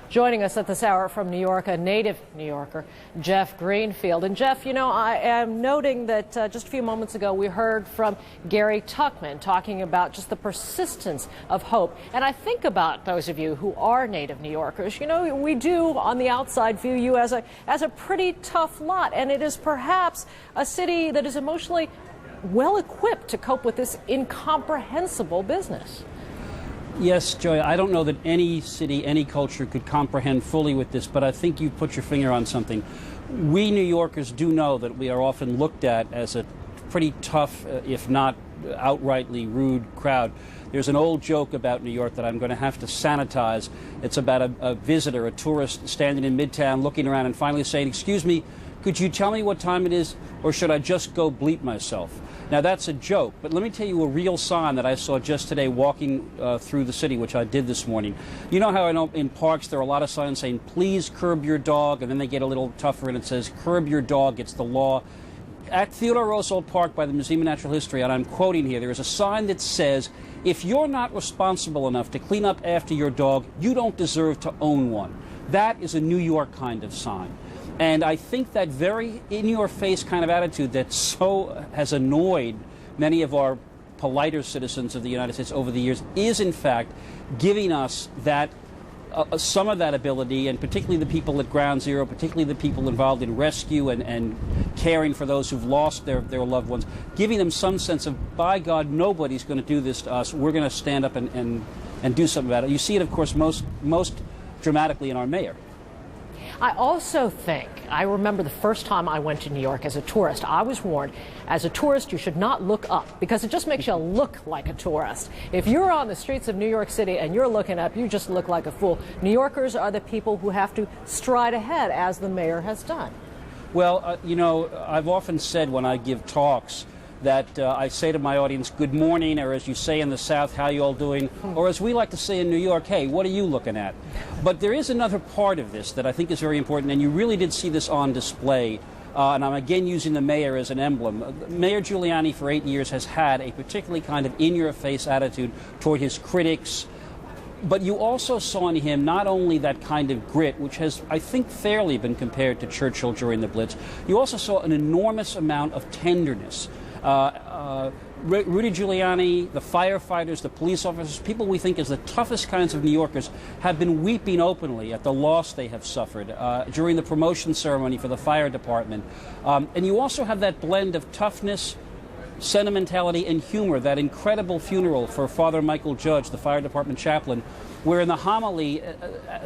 Joining us at this hour from New York, a native New Yorker, Jeff Greenfield. And Jeff, you know, I am noting that just a few moments ago we heard from Gary Tuchman talking about just the persistence of hope. And I think about those of you who are native New Yorkers. You know, we do on the outside view you as a pretty tough lot. And it is perhaps a city that is emotionally well equipped to cope with this incomprehensible business. Yes, Joy, I don't know that any city, any culture could comprehend fully with this, but I think you've put your finger on something. We New Yorkers do know that we are often looked at as a pretty tough, if not outrightly rude crowd. There's an old joke about New York that I'm going to have to sanitize. It's about a visitor, a tourist, standing in Midtown, looking around and finally saying, "Excuse me, could you tell me what time it is, or should I just go bleep myself?" Now, that's a joke, but let me tell you a real sign that I saw just today walking through the city, which I did this morning. You know how I know in parks there are a lot of signs saying, "Please curb your dog," and then they get a little tougher and it says, "Curb your dog, it's the law." At Theodore Roosevelt Park by the Museum of Natural History, and I'm quoting here, there is a sign that says, "If you're not responsible enough to clean up after your dog, you don't deserve to own one." That is a New York kind of sign. And I think that very in-your-face kind of attitude that so has annoyed many of our politer citizens of the United States over the years is, in fact, giving us that some of that ability, and particularly the people at Ground Zero, particularly the people involved in rescue and caring for those who've lost their loved ones, giving them some sense of, by God, nobody's going to do this to us. We're going to stand up and do something about it. You see it, of course, most dramatically in our mayor. I also think, I remember the first time I went to New York as a tourist, I was warned, as a tourist, you should not look up because it just makes you look like a tourist. If you're on the streets of New York City and you're looking up, you just look like a fool. New Yorkers are the people who have to stride ahead, as the mayor has done. Well, you know, I've often said when I give talks that I say to my audience, "Good morning," or as you say in the South, "How you all doing?" Or as we like to say in New York, "Hey, what are you looking at?" But there is another part of this that I think is very important, and you really did see this on display. And I'm again using the mayor as an emblem. Mayor Giuliani for 8 years has had a particularly kind of in-your-face attitude toward his critics. But you also saw in him not only that kind of grit, which has, I think, fairly been compared to Churchill during the Blitz, you also saw an enormous amount of tenderness. Rudy Giuliani, the firefighters, the police officers, people we think is the toughest kinds of New Yorkers, have been weeping openly at the loss they have suffered during the promotion ceremony for the fire department. And you also have that blend of toughness, sentimentality, and humor, that incredible funeral for Father Michael Judge, the fire department chaplain, where in the homily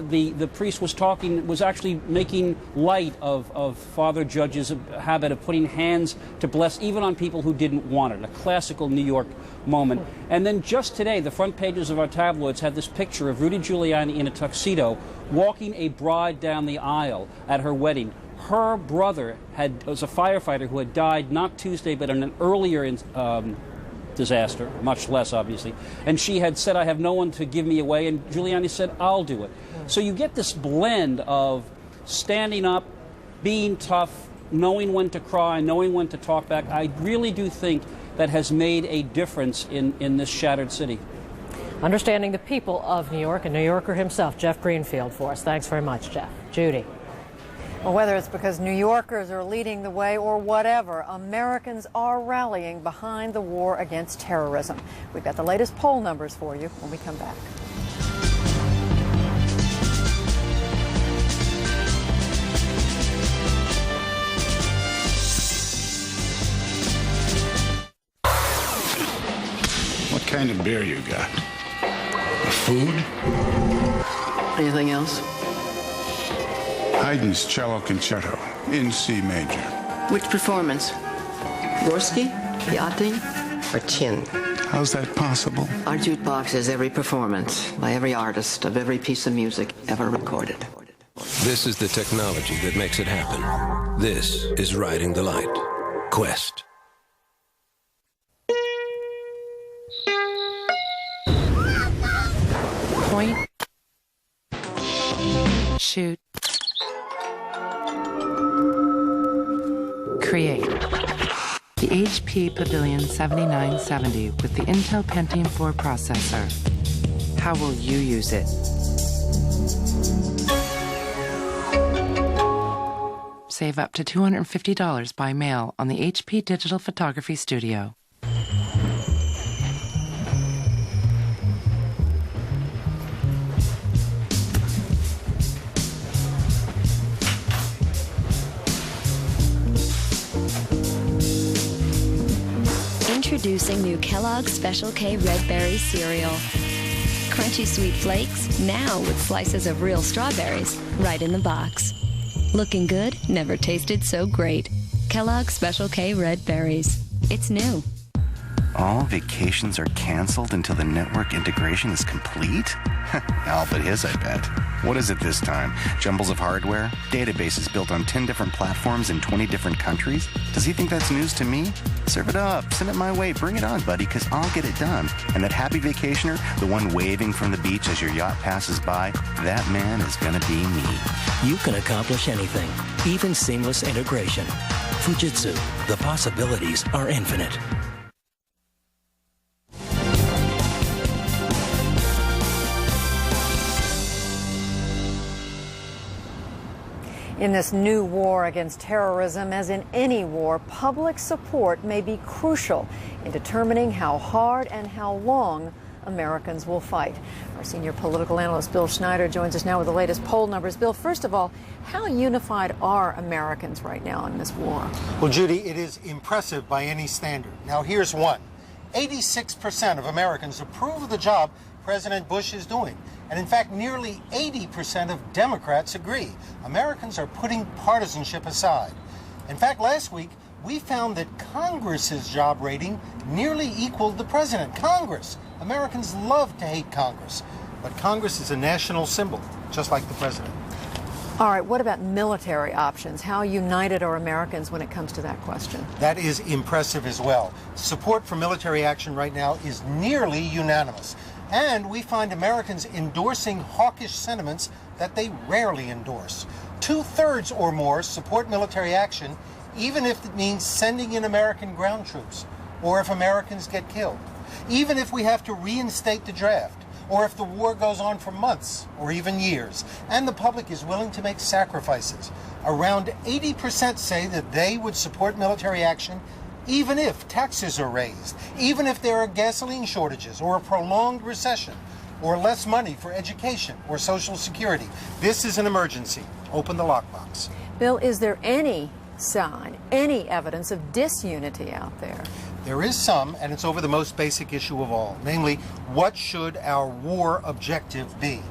the priest was actually making light of Father Judge's habit of putting hands to bless even on people who didn't want it, a classical New York moment. And then just today, the front pages of our tabloids had this picture of Rudy Giuliani in a tuxedo walking a bride down the aisle at her wedding. Her brother was a firefighter who had died not Tuesday but in an earlier disaster, much less obviously, and she had said, "I have no one to give me away," and Giuliani said, "I'll do it." So you get this blend of standing up, being tough, knowing when to cry, knowing when to talk back. I really do think that has made a difference in this shattered city. Understanding the people of New York, and New Yorker himself, Jeff Greenfield, for us. Thanks very much, Jeff. Judy. Well, whether it's because New Yorkers are leading the way or whatever, Americans are rallying behind the war against terrorism. We've got the latest poll numbers for you when we come back. What kind of beer you got? Food? Anything else? Haydn's Cello Concerto in C major. Which performance? Gorski, Yachting, or Chin? How's that possible? Our jukebox has every performance by every artist of every piece of music ever recorded. This is the technology that makes it happen. This is Riding the Light. Quest. Point. Shoot. Create. The HP Pavilion 7970 with the Intel Pentium 4 processor. How will you use it? Save up to $250 by mail on the HP Digital Photography Studio. Introducing new Kellogg's Special K Red Berry cereal. Crunchy sweet flakes, now with slices of real strawberries, right in the box. Looking good, never tasted so great. Kellogg's Special K Red Berries. It's new. All vacations are canceled until the network integration is complete? Al, but his, I bet. What is it this time? Jumbles of hardware? Databases built on 10 different platforms in 20 different countries? Does he think that's news to me? Serve it up. Send it my way. Bring it on, buddy, because I'll get it done. And that happy vacationer, the one waving from the beach as your yacht passes by, that man is gonna be me. You can accomplish anything, even seamless integration. Fujitsu, the possibilities are infinite. In this new war against terrorism, as in any war, public support may be crucial in determining how hard and how long Americans will fight. Our senior political analyst Bill Schneider joins us now with the latest poll numbers. Bill, first of all, how unified are Americans right now in this war? Well, Judy, it is impressive by any standard. Now, here's one. 86% of Americans approve of the job President Bush is doing. And in fact, nearly 80% of Democrats agree. Americans are putting partisanship aside. In fact, last week, we found that Congress's job rating nearly equaled the president. Congress. Americans love to hate Congress. But Congress is a national symbol, just like the president. All right, what about military options? How united are Americans when it comes to that question? That is impressive as well. Support for military action right now is nearly unanimous. And we find Americans endorsing hawkish sentiments that they rarely endorse. 2/3 or more support military action, even if it means sending in American ground troops, or if Americans get killed, even if we have to reinstate the draft, or if the war goes on for months or even years, and the public is willing to make sacrifices. Around 80% say that they would support military action even if taxes are raised, even if there are gasoline shortages or a prolonged recession, or less money for education or Social Security. This is an emergency. Open the lockbox. Bill, is there any sign, any evidence of disunity out there? There is some, and it's over the most basic issue of all, namely, what should our war objective be?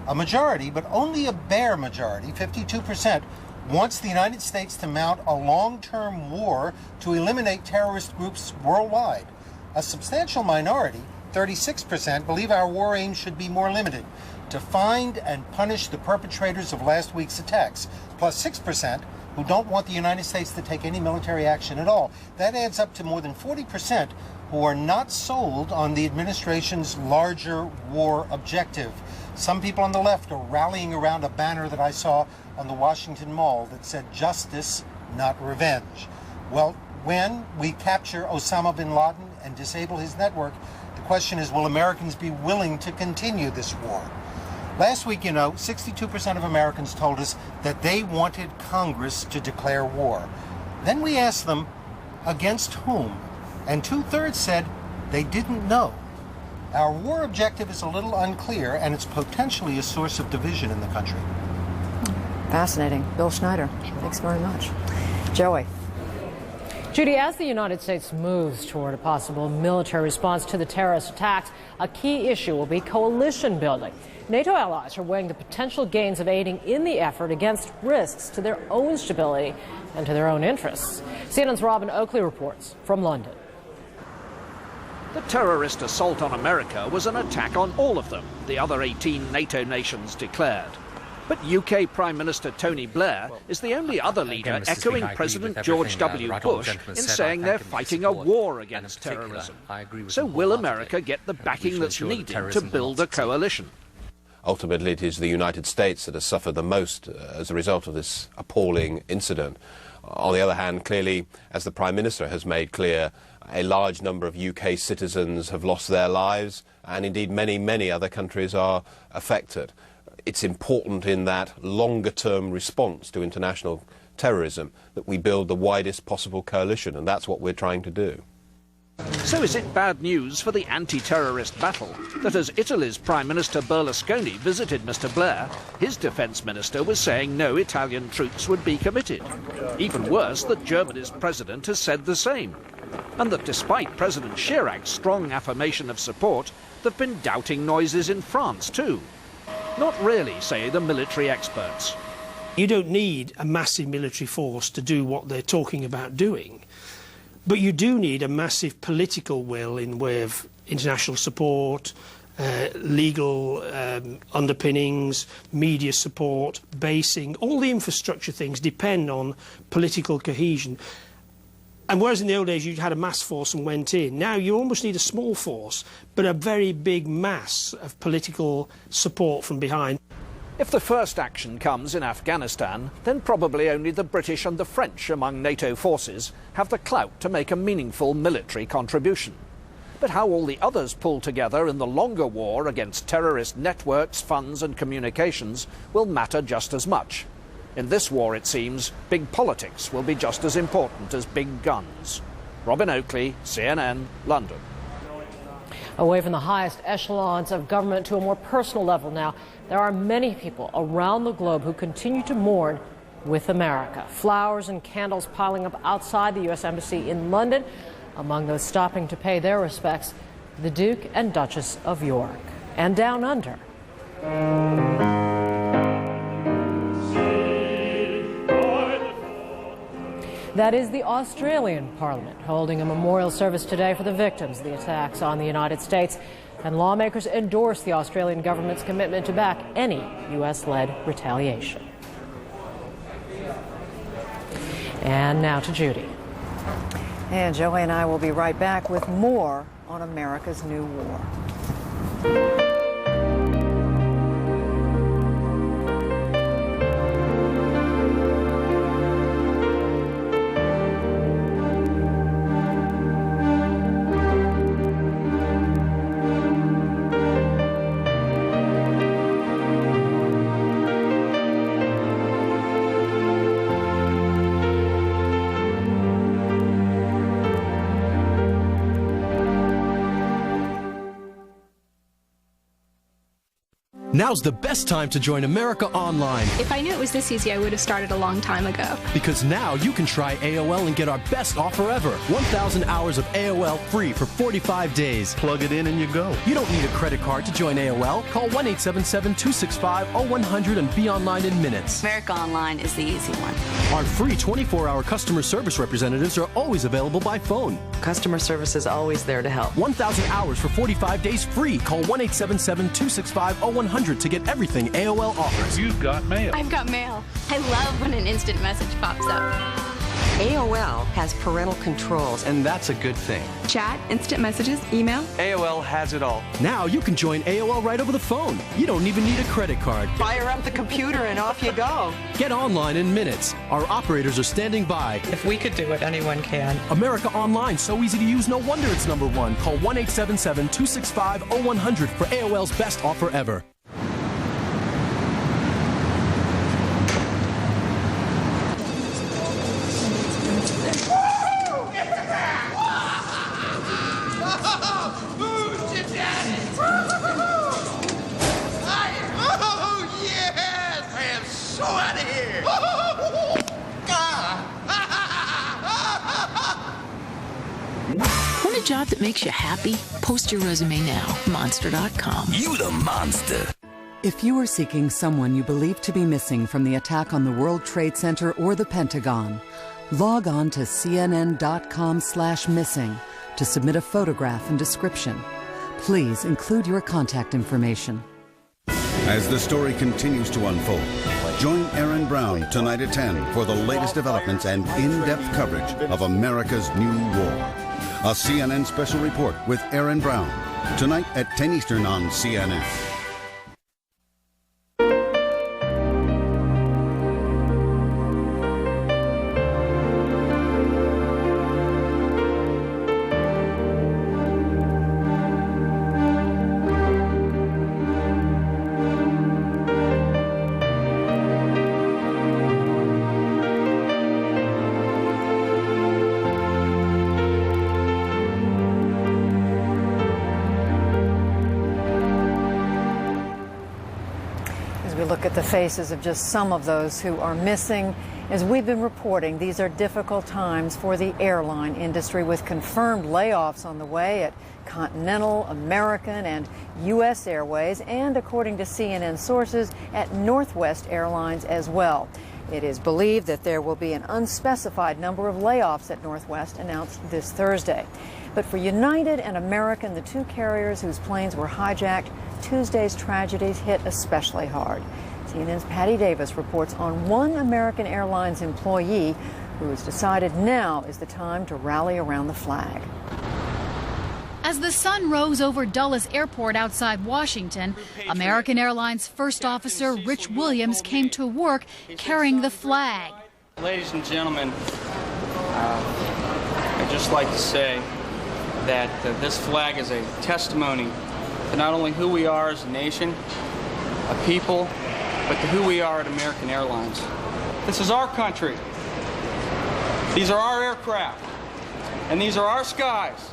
A majority, but only a bare majority, 52%, wants the United States to mount a long-term war to eliminate terrorist groups worldwide. A substantial minority, 36%, believe our war aims should be more limited, to find and punish the perpetrators of last week's attacks, plus 6% who don't want the United States to take any military action at all. That adds up to more than 40% who are not sold on the administration's larger war objective. Some people on the left are rallying around a banner that I saw on the Washington Mall that said, "Justice, not revenge." Well, when we capture Osama bin Laden and disable his network, the question is, will Americans be willing to continue this war? Last week, 62% of Americans told us that they wanted Congress to declare war. Then we asked them, against whom? And 2/3 said they didn't know. Our war objective is a little unclear, and it's potentially a source of division in the country. Fascinating. Bill Schneider, thanks very much. Joey. Judy, as the United States moves toward a possible military response to the terrorist attacks, a key issue will be coalition building. NATO allies are weighing the potential gains of aiding in the effort against risks to their own stability and to their own interests. CNN's Robin Oakley reports from London. The terrorist assault on America was an attack on all of them, the other 18 NATO nations declared. But UK Prime Minister Tony Blair is the only other leader echoing President George W. Bush in saying they're fighting a war against terrorism. So will America get the backing that's needed to build a coalition? Ultimately, it is the United States that has suffered the most as a result of this appalling incident. On the other hand, clearly, as the Prime Minister has made clear, a large number of UK citizens have lost their lives, and indeed many, many other countries are affected. It's important in that longer-term response to international terrorism that we build the widest possible coalition, and that's what we're trying to do. So is it bad news for the anti-terrorist battle that as Italy's Prime Minister Berlusconi visited Mr. Blair, his defence minister was saying no Italian troops would be committed? Even worse, that Germany's president has said the same. And that despite President Chirac's strong affirmation of support, there have been doubting noises in France too. Not really, say the military experts. You don't need a massive military force to do what they're talking about doing. But you do need a massive political will in way of international support, legal underpinnings, media support, basing. All the infrastructure things depend on political cohesion. And whereas in the old days you had a mass force and went in, now you almost need a small force, but a very big mass of political support from behind. If the first action comes in Afghanistan, then probably only the British and the French among NATO forces have the clout to make a meaningful military contribution. But how all the others pull together in the longer war against terrorist networks, funds and communications will matter just as much. In this war, it seems, big politics will be just as important as big guns. Robin Oakley, CNN, London. Away from the highest echelons of government to a more personal level now, there are many people around the globe who continue to mourn with America. Flowers and candles piling up outside the U.S. Embassy in London. Among those stopping to pay their respects, the Duke and Duchess of York. And down under. That is the Australian Parliament holding a memorial service today for the victims of the attacks on the United States. And lawmakers endorsed the Australian government's commitment to back any U.S.-led retaliation. And now to Judy. And Joey and I will be right back with more on America's new war. Now's the best time to join America Online. If I knew it was this easy, I would have started a long time ago. Because now you can try AOL and get our best offer ever. 1,000 hours of AOL free for 45 days. Plug it in and you go. You don't need a credit card to join AOL. Call 1-877-265-0100 and be online in minutes. America Online is the easy one. Our free 24-hour customer service representatives are always available by phone. Customer service is always there to help. 1,000 hours for 45 days free. Call 1-877-265-0100 to get everything AOL offers. You've got mail. I've got mail. I love when an instant message pops up. AOL has parental controls, and that's a good thing. Chat, instant messages, email. AOL has it all. Now you can join AOL right over the phone. You don't even need a credit card. Fire up the computer and off you go. Get online in minutes. Our operators are standing by. If we could do it, anyone can. America Online, so easy to use, no wonder it's #1. Call 1-877-265-0100 for AOL's best offer ever. Want a job that makes you happy? Post your resume now. Monster.com. You the monster. If you are seeking someone you believe to be missing from the attack on the World Trade Center or the Pentagon, log on to cnn.com/missing to submit a photograph and description. Please include your contact information. As the story continues to unfold, join Aaron Brown tonight at 10 for the latest developments and in-depth coverage of America's new war. A CNN special report with Aaron Brown, tonight at 10 Eastern on CNN. Look at the faces of just some of those who are missing. As we've been reporting, these are difficult times for the airline industry, with confirmed layoffs on the way at Continental, American, and U.S. Airways, and according to CNN sources, at Northwest Airlines as well. It is believed that there will be an unspecified number of layoffs at Northwest announced this Thursday. But for United and American, the two carriers whose planes were hijacked, Tuesday's tragedies hit especially hard. CNN's Patty Davis reports on one American Airlines employee who has decided now is the time to rally around the flag. As the sun rose over Dulles Airport outside Washington, American Airlines First Officer Rich Williams came to work carrying the flag. Ladies and gentlemen, I'd just like to say that this flag is a testimony to not only who we are as a nation, a people, but to who we are at American Airlines. This is our country. These are our aircraft, and these are our skies.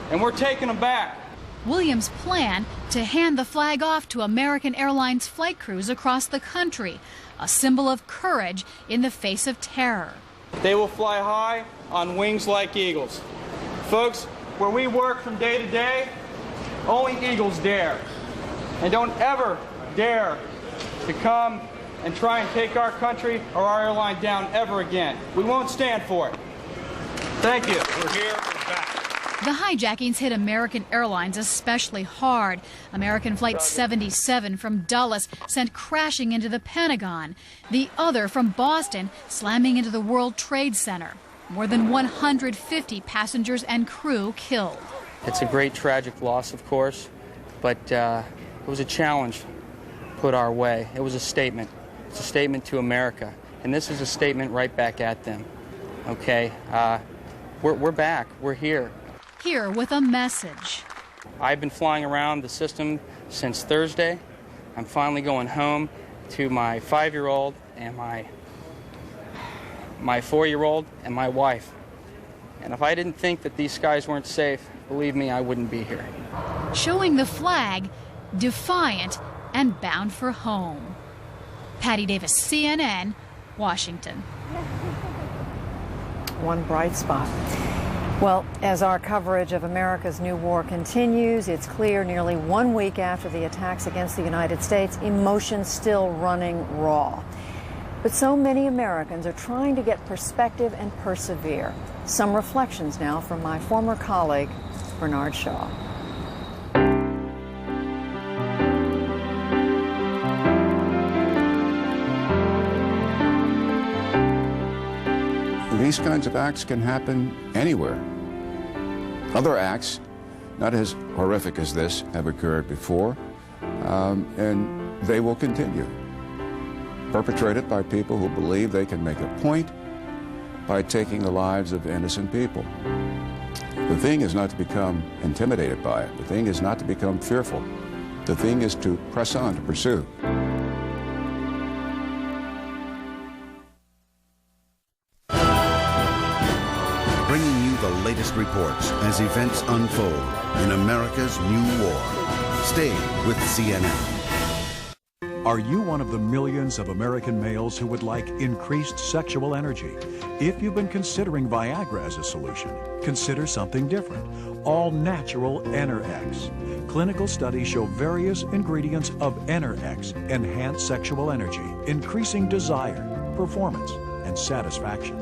And we're taking them back. Williams' plan to hand the flag off to American Airlines flight crews across the country, a symbol of courage in the face of terror. They will fly high on wings like eagles. Folks, where we work from day to day, only eagles dare. And don't ever dare to come and try and take our country or our airline down ever again. We won't stand for it. Thank you. We're here, we're back. The hijackings hit American Airlines especially hard. American Flight 77 from Dulles sent crashing into the Pentagon. The other from Boston slamming into the World Trade Center. More than 150 passengers and crew killed. It's a great tragic loss, of course, but it was a challenge put our way. It was a statement. It's a statement to America. And this is a statement right back at them. Okay? We're back. We're here. Here with a message. I've been flying around the system since Thursday. I'm finally going home to my 5-year-old and my 4-year-old and my wife. And if I didn't think that these skies weren't safe, believe me, I wouldn't be here. Showing the flag, defiant and bound for home. Patty Davis, CNN, Washington. One bright spot. Well, as our coverage of America's new war continues, it's clear nearly 1 week after the attacks against the United States, emotions still running raw. But so many Americans are trying to get perspective and persevere. Some reflections now from my former colleague, Bernard Shaw. These kinds of acts can happen anywhere. Other acts, not as horrific as this, have occurred before, and they will continue. Perpetrated by people who believe they can make a point by taking the lives of innocent people. The thing is not to become intimidated by it. The thing is not to become fearful. The thing is to press on, to pursue. Bringing you the latest reports as events unfold in America's new war. Stay with CNN. Are you one of the millions of American males who would like increased sexual energy? If you've been considering Viagra as a solution, consider something different. All-natural Enerx. Clinical studies show various ingredients of Enerx enhance sexual energy, increasing desire, performance, and satisfaction.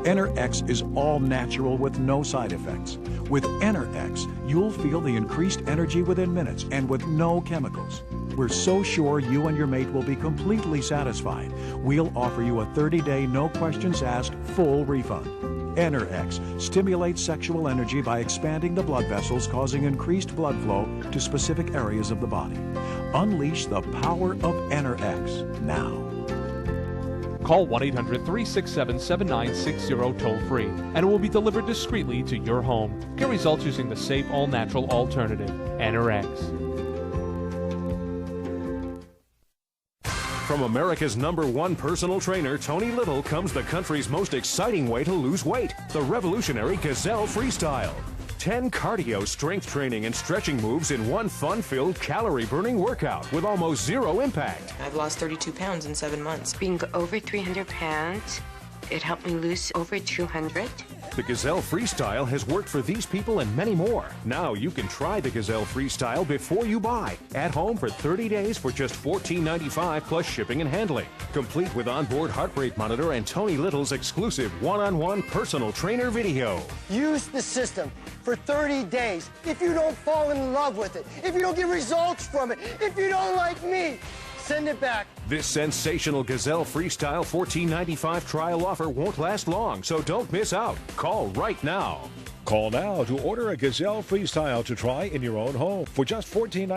Enerx is all natural with no side effects. With Enerx, you'll feel the increased energy within minutes and with no chemicals. We're so sure you and your mate will be completely satisfied. We'll offer you a 30-day, no questions asked, full refund. Enerx stimulates sexual energy by expanding the blood vessels, causing increased blood flow to specific areas of the body. Unleash the power of Enerx now. Call 1-800-367-7960 toll-free, and it will be delivered discreetly to your home. Get results using the safe, all-natural alternative, Enerx. From America's #1 personal trainer, Tony Little, comes the country's most exciting way to lose weight, the revolutionary Gazelle Freestyle. 10 cardio, strength training, and stretching moves in one fun-filled, calorie-burning workout with almost zero impact. I've lost 32 pounds in 7 months. Being over 300 pounds It helped me lose over 200. The Gazelle Freestyle has worked for these people and many more. Now you can try the Gazelle Freestyle before you buy. At home for 30 days for just $14.95 plus shipping and handling. Complete with onboard heart rate monitor and Tony Little's exclusive one-on-one personal trainer video. Use the system for 30 days. If you don't fall in love with it, if you don't get results from it, if you don't like me, send it back. This sensational Gazelle Freestyle $14.95 trial offer won't last long, so don't miss out. Call right now. Call now to order a Gazelle Freestyle to try in your own home for just $14.95.